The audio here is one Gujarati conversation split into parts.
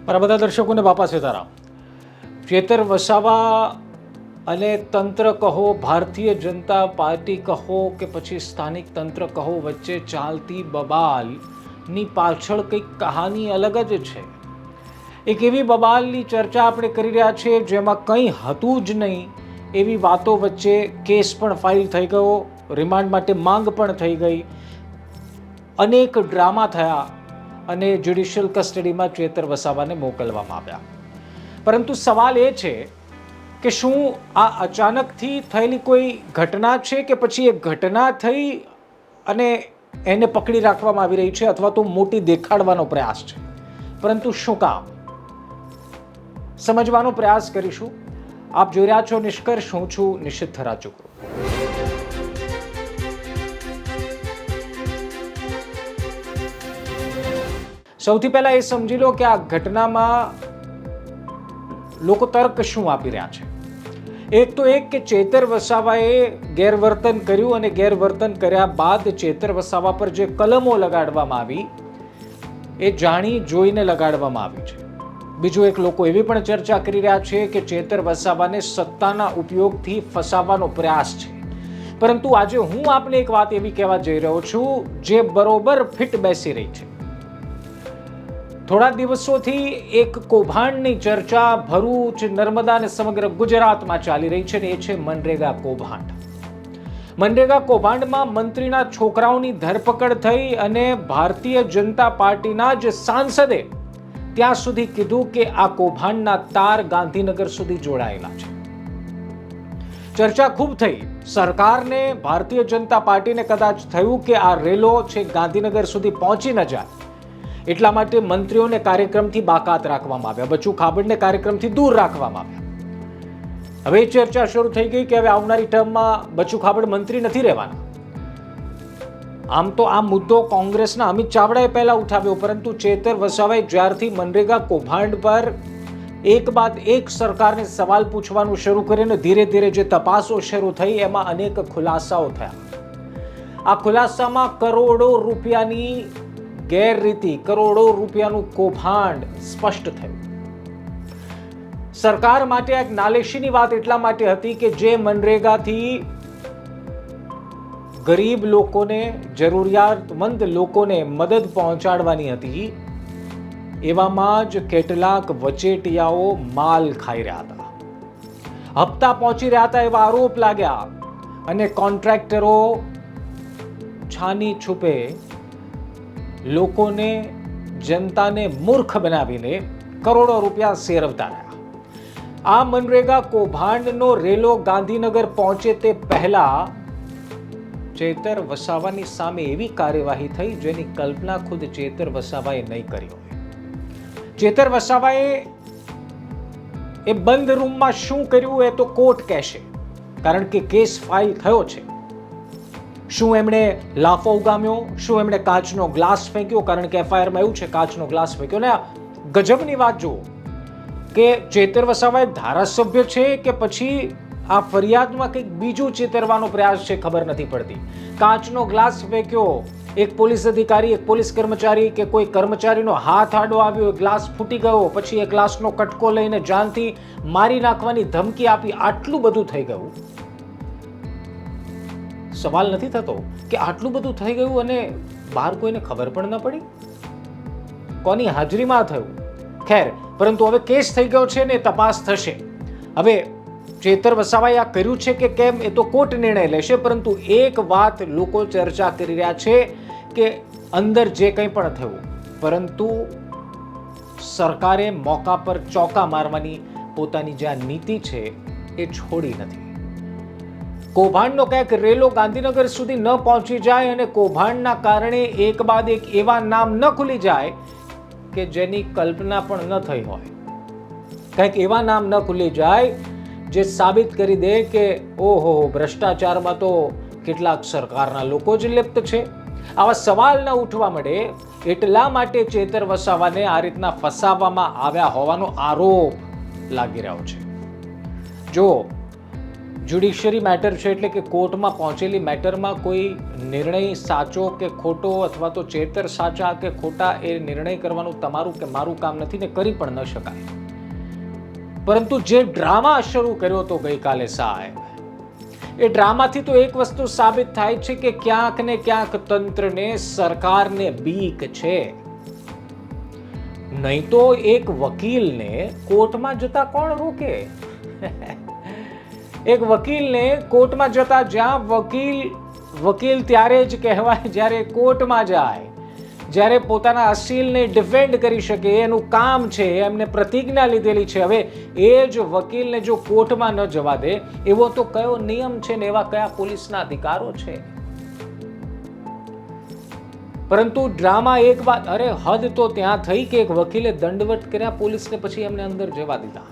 મારા બધા દર્શકોને બાપા સીતારામ. ચેતર વસાવા અને તંત્ર કહો, ભારતીય જનતા પાર્ટી કહો કે પછી સ્થાનિક તંત્ર કહો, વચ્ચે ચાલતી બબાલની પાછળ કંઈક કહાની અલગ જ છે. એક એવી બબાલની ચર્ચા આપણે કરી રહ્યા છીએ જેમાં કંઈ હતું જ નહીં એવી વાતો વચ્ચે કેસ પણ ફાઇલ થઈ ગયો, રિમાન્ડ માટે માંગ પણ થઈ ગઈ, અનેક ડ્રામા થયા અને જ્યુડિશિયલ કસ્ટડીમાં ચેતર વસાવાને મોકલવામાં આવ્યા. પરંતુ સવાલ એ છે કે શું આ અચાનકથી થયેલી કોઈ ઘટના છે કે પછી એ ઘટના થઈ અને એને પકડી રાખવામાં આવી રહી છે, અથવા તો મોટી દેખાડવાનો પ્રયાસ છે. પરંતુ શું કામ, સમજવાનો પ્રયાસ કરીશું. આપ જોઈ રહ્યા છો નિષ્કર્ષ. હું છું નિશિત રાજુગુરુ. સૌથી પહેલા એ સમજી લો કે આ ઘટનામાં લોકો તર્ક શું આપી રહ્યા છે. એક તો એક કે ચેતર વસાવાએ ગેરવર્તન કર્યું અને ગેરવર્તન કર્યા બાદ ચેતર વસાવા પર જે કલમો લગાડવામાં આવી એ જાણી જોઈને લગાડવામાં આવી છે. બીજું એક લોકો એવી પણ ચર્ચા કરી રહ્યા છે કે ચેતર વસાવાને સત્તાના ઉપયોગથી ફસાવવાનો પ્રયાસ છે. પરંતુ આજે હું આપને એક વાત એવી કહેવા જઈ રહ્યો છું જે બરોબર ફિટ બેસી રહી છે. થોડા દિવસોથી એક કૌભાંડની ચર્ચા ભરૂચ, નર્મદા અને સમગ્ર ગુજરાતમાં ચાલી રહી છે, ને એ છે મનરેગા કૌભાંડ. મનરેગા કૌભાંડમાં મંત્રીના છોકરાઓની ધરપકડ થઈ અને ભારતીય જનતા પાર્ટીના જ સાંસદે ત્યાં સુધી કીધું કે આ કૌભાંડના તાર ગાંધીનગર સુધી જોડાયેલા છે. ચર્ચા ખૂબ થઈ. સરકારને, ભારતીય જનતા પાર્ટીને કદાચ થયું કે આ રેલો છે ગાંધીનગર સુધી પહોંચી ન જાય, એટલા માટે મંત્રીઓને કાર્યક્રમથી બાકાત રાખવામાં આવ્યા, બચુ ખાબડને કાર્યક્રમથી દૂર રાખવામાં આવ્યા. હવે ચર્ચા શરૂ થઈ ગઈ કે હવે આવનારી ટર્મમાં બચુ ખાબડ મંત્રી નથી રહેવાના. આમ તો આ મુદ્દો કોંગ્રેસના અમિત ચાવડાએ પહેલા ઉઠાવ્યો, પરંતુ ચેતર વસાવાએ જ્યારથી મનરેગા કૌભાંડ પર એક બાદ એક સરકારને સવાલ પૂછવાનું શરૂ કરીને ધીરે ધીરે જે તપાસો શરૂ થઈ એમાં અનેક ખુલાસાઓ થયા. આ ખુલાસામાં કરોડો રૂપિયાની ગેરરીતિ, કરોડો રૂપિયાનું કૌભાંડ સ્પષ્ટ થયું. સરકાર માટે એક નાલેશીની વાત એટલા માટે હતી કે જે મનરેગાથી ગરીબ લોકોને, જરૂરિયાતમંદ લોકોને મદદ પહોંચાડવાની હતી, એવામાં જ કેટલાક વચેટિયાઓ માલ ખાઈ રહ્યા હતા, હપ્તા પહોંચી રહ્યા હતા એવા આરોપ લાગ્યા અને કોન્ટ્રાક્ટરો છાની છુપે લોકોને, જનતાને મૂર્ખ બનાવીને કરોડો રૂપિયા સેરવતા રહ્યા. આ મનરેગા કૌભાંડનો રેલો ગાંધીનગર પહોંચે તે પહેલા ચેતર વસાવાની સામે એવી કાર્યવાહી થઈ જેની કલ્પના ખુદ ચેતર વસાવાએ નહીં કરી હોય. ચેતર વસાવાએ એ બંધ રૂમમાં શું કર્યું એ તો કોર્ટ કહેશે, કારણ કે કેસ ફાઇલ થયો છે. શું એમણે લાફો ઉગામ્યો? શું એમણે કાચનો ગ્લાસ ફેંક્યો? કારણ કે એફઆઈઆરમાં એવું છે કાચનો ગ્લાસ ફેંક્યો. ને ગજબની વાત જુઓ કે ચેતર વસાવા એક ધારાસભ્ય છે કે પછી આ ફરિયાદમાં કંઈક બીજું ચેતરવાનો પ્રયાસ છે, ખબર નથી પડતી. કાચનો ગ્લાસ ફેંક્યો, એક પોલીસ અધિકારી, એક પોલીસ કર્મચારી કે કોઈ કર્મચારીનો હાથ આડો આવ્યો, ગ્લાસ ફૂટી ગયો, પછી એ ગ્લાસનો કટકો લઈને જાનથી મારી નાખવાની ધમકી આપી, આટલું બધું થઈ ગયું. સવાલ નથી થતો કે આટલું બધું થઈ ગયું અને બહાર કોઈને ખબર પણ ન પડી? કોની હાજરીમાં થયું? ખેર, પરંતુ હવે કેસ થઈ ગયો છે ને તપાસ થશે. હવે ચેતર વસાવાએ આ કર્યું છે કે કેમ એ તો કોર્ટ નિર્ણય લેશે, પરંતુ એક વાત લોકો ચર્ચા કરી રહ્યા છે કે અંદર જે કંઈ પણ થયું, પરંતુ સરકારે મોકા પર ચોકા મારવાની પોતાની જે આ નીતિ છે એ છોડી નથી. કૌભાંડનો ક્યાંક રેલો ગાંધીનગર સુધી ન પહોંચી જાય અને કૌભાંડના કારણે એક બાદ એક એવા નામ ન ખુલી જાય કે જેની કલ્પના પણ ન થઈ હોય. કંઈક એવા નામ ન ખુલી જાય જે સાબિત કરી દે કે ઓહો, ભ્રષ્ટાચારમાં તો કેટલાક સરકારના લોકો જ લિપ્ત છે. આવા સવાલ ન ઉઠવા મળે એટલા માટે ચેતર વસાવાને આ રીતના ફસાવવામાં આવ્યા હોવાનો આરોપ લાગી રહ્યો છે. જો જ્યુડિશિયરી મેટર છે એટલે કે કોર્ટમાં પહોંચેલી મેટરમાં કોઈ નિર્ણય સાચો કે ખોટો અથવા તો ચેતર સાચા કે ખોટા એ નિર્ણય કરવાનું તમારું કે મારું કામ નથી ને કરી પણ ન શકાય. પરંતુ જે ડ્રામા શરૂ કર્યો હતો ગઈકાલે સાહેબ, એ ડ્રામાથી તો એક વસ્તુ સાબિત થાય છે કે ક્યાંક ને ક્યાંક તંત્રને, સરકારને બીક છે. નહીં તો એક વકીલને કોર્ટમાં જતા કોણ રોકે? એક વકીલને કોર્ટમાં જતા, જ્યાં વકીલ ત્યારે જ કહેવાય જ્યારે કોર્ટમાં જાય, જ્યારે પોતાના અસીલને ડિફેન્ડ કરી શકે, એનું કામ છે, એમને પ્રતિજ્ઞા લીધેલી છે. હવે એ જ વકીલને જો કોર્ટમાં ન જવા દે, એવો તો કયો નિયમ છે ને એવા કયા પોલીસના અધિકારો છે? પરંતુ ડ્રામા એક વાત, અરે હદ તો ત્યાં થઈ કે એક વકીલે દંડવટ કર્યા પોલીસને, પછી એમને અંદર જવા દીધા.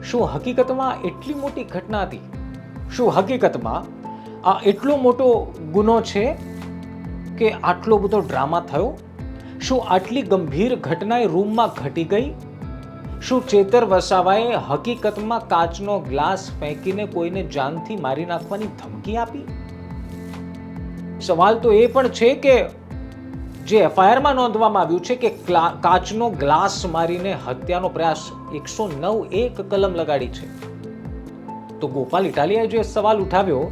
શું હકીકતમાં એટલી મોટી ઘટના હતી? શું હકીકતમાં આ એટલો મોટો ગુનો છે કે આટલો બધો ડ્રામા થયો? શું આટલી ગંભીર ઘટના એ રૂમમાં ઘટી ગઈ? શું ચેતર વસાવાએ હકીકતમાં કાચનો ગ્લાસ ફેંકીને કોઈને જાનથી મારી નાખવાની ધમકી આપી? સવાલ તો એ પણ છે કે જે એફઆઈઆરમાં નોંધવામાં આવ્યું છે કે કાચનો ગ્લાસ મારીને હત્યાનો પ્રયાસ 109(1) કલમ લગાડી છે. તો ગોપાલ ઇટાલિયાએ જે સવાલ ઉઠાવ્યો,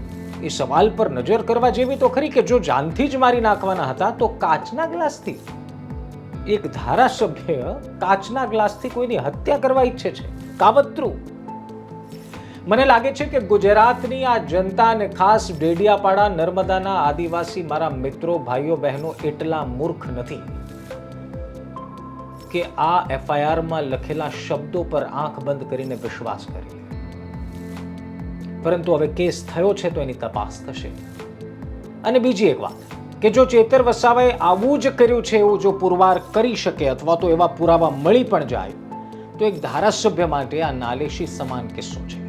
એ સવાલ પર નજર કરવા જેવી તો ખરી કે જો જાનથી જ મારી નાખવાના હતા તો કાચના ગ્લાસથી, એક ધારાસભ્ય કાચના ગ્લાસથી કોઈની હત્યા કરવા ઈચ્છે છે? કાવતરું. મને લાગે છે કે ગુજરાતની આ જનતા અને ખાસ ડેડિયાપાડા, નર્મદાના આદિવાસી મારા મિત્રો, ભાઈઓ, બહેનો એટલા મૂર્ખ નથી કે આ એફઆઈઆરમાં લખેલા શબ્દો પર આંખ બંધ કરીને વિશ્વાસ કરી લે. પરંતુ હવે કેસ થયો છે તો એની તપાસ થશે. અને બીજી એક વાત કે જો ચેતર વસાવાએ આવું જ કર્યું છે એવું જો પુરવાર કરી શકે અથવા તો એવા પુરાવા મળી પણ જાય તો એક ધારાસભ્ય માટે આ નાલેશી સમાન કિસ્સો છે.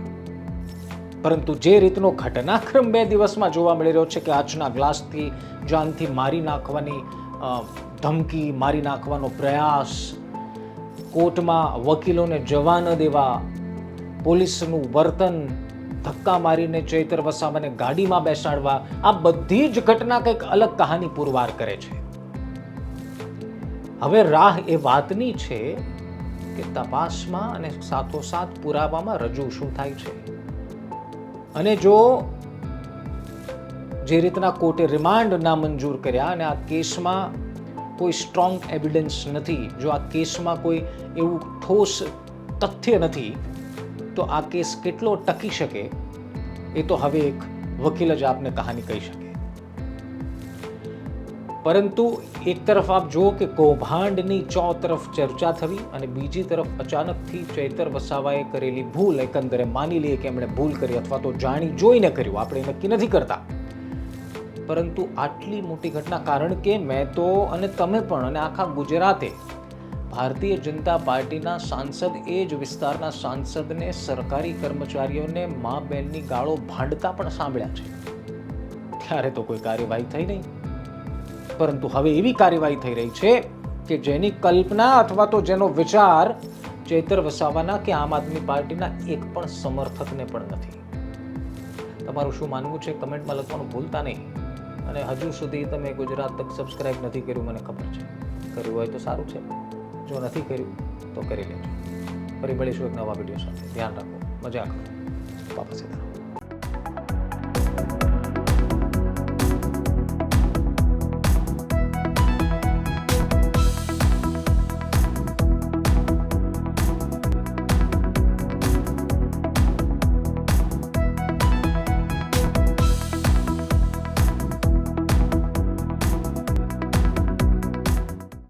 પરંતુ જે રીતનો ઘટનાક્રમ 2 દિવસમાં જોવા મળી રહ્યો છે કે કાચના ગ્લાસથી જાનથી મારી નાખવાની ધમકી, મારી નાખવાનો પ્રયાસ, કોર્ટમાં વકીલોને જવા ન દેવા, પોલીસનું વર્તન, ધક્કા મારીને ચૈતર વસાવાને ગાડીમાં બેસાડવા, આ બધી જ ઘટના કંઈક અલગ કહાની પુરવાર કરે છે. હવે રાહ એ વાતની છે કે તપાસમાં અને સાથોસાથ પુરાવામાં રજૂ શું થાય છે. અને જો જે રીતના કોર્ટે રિમાન્ડ નામંજૂર કર્યા અને આ કેસમાં કોઈ સ્ટ્રોંગ એવિડન્સ નથી, જો આ કેસમાં કોઈ એવું ઠોસ તથ્ય નથી, તો આ કેસ કેટલો ટકી શકે એ તો હવે એક વકીલ જ આપને કહાની કહી શકે. પરંતુ એક તરફ આપ જુઓ કે કૌભાંડની તરફ ચર્ચા થવી અને બીજી તરફ અચાનકથી ચૈતર વસાવાએ કરેલી ભૂલ, એકંદરે માની લઈએ કે એમણે ભૂલ કરી અથવા તો જાણી જોઈને કર્યું, આપણે નક્કી નથી કરતા, પરંતુ આટલી મોટી ઘટના, કારણ કે મેં તો અને તમે પણ અને આખા ગુજરાતે ભારતીય જનતા પાર્ટીના સાંસદ, એ જ વિસ્તારના સાંસદને સરકારી કર્મચારીઓને મા બહેનની ગાળો ભાંડતા પણ સાંભળ્યા છે. ત્યારે તો કોઈ કાર્યવાહી થઈ નહીં. પરંતુ હવે એવી કાર્યવાહી થઈ રહી છે કે જેની કલ્પના અથવા તો જેનો વિચાર ચૈતર વસાવાના કે આમ આદમી પાર્ટીના એક પણ સમર્થકને પણ નથી. તમારું શું માનવું છે કમેન્ટમાં લખવાનું ભૂલતા નહીં. અને હજુ સુધી તમે ગુજરાત તક સબસ્ક્રાઇબ નથી કર્યું, મને ખબર છે. કર્યું હોય તો સારું છે, જો નથી કર્યું તો કરી લેજો. ફરી મળીશું એક નવા વિડીયો સાથે. ધ્યાન રાખો, મજા કરો. વાપસ